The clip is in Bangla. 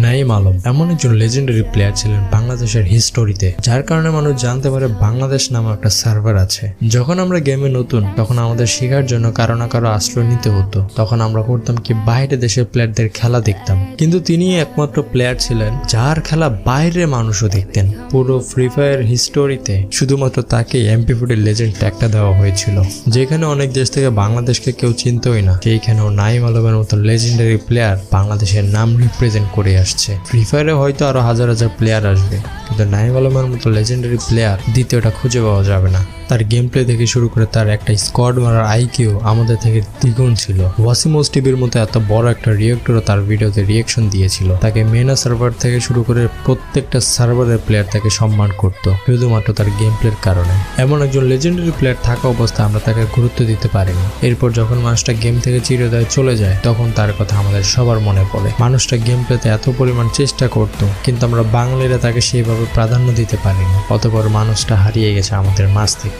নাঈম আলম এমন একজন লেজেন্ডারি প্লেয়ার ছিলেন বাংলাদেশের হিস্টোরিতে, যার কারণে মানুষ জানতে পারে বাংলাদেশ নামে একটা সার্ভার আছে। যখন আমরা গেমে নতুন, তখন আমাদের শেখার জন্য কারো না কারো আশ্রয় নিতে হতো। তখন আমরা করতাম কি, বাইরে দেশের প্লেয়ারদের খেলা দেখতাম, কিন্তু তিনি একমাত্র প্লেয়ার ছিলেন যার খেলা বাইরে মানুষও দেখতেন। পুরো ফ্রি ফায়ার হিস্টোরিতে শুধুমাত্র তাকে MP40 লেজেন্ড ট্যাগটা দেওয়া হয়েছিল। যেখানে অনেক দেশ থেকে বাংলাদেশকে কেউ চিনতই না, সেইখানেও নাঈম আলমের মতো লেজেন্ডারি প্লেয়ার বাংলাদেশের নাম রিপ্রেজেন্ট করে আসছে। ফ্রি ফায়ারে হয়তো আরো হাজার হাজার প্লেয়ার আসবে, কিন্তু নাঈম আলমের মতো লেজেন্ডারি প্লেয়ার দ্বিতীয়টা খুঁজে পাওয়া যাবে না। তার গেম প্লে থেকে শুরু করে তার একটা স্কোয়াড মারার আইকিউ আমাদের থেকে দ্বিগুণ ছিল। ওয়াসিমোস টিভির মতো এত বড় একটা রিয়েক্টরও তার ভিডিওতে রিয়েকশন দিয়েছিল। তাকে মেনা সার্ভার থেকে শুরু করে প্রত্যেকটা সার্ভারের প্লেয়ার তাকে সম্মান করত শুধুমাত্র তার গেম প্লের কারণে। এমন একজন লেজেন্ডারি প্লেয়ার থাকা অবস্থায় আমরা তাকে গুরুত্ব দিতে পারিনি। এরপর যখন মানুষটা গেম থেকে চিরতরে চলে যায়, তখন তার কথা আমাদের সবার মনে পড়ে। মানুষটা গেম প্লেতে এত পরিমাণ চেষ্টা করত, কিন্তু আমরা বাঙালিরা তাকে সেইভাবে প্রাধান্য দিতে পারিনি। অতঃপর মানুষটা হারিয়ে গেছে আমাদের মাঝ থেকে।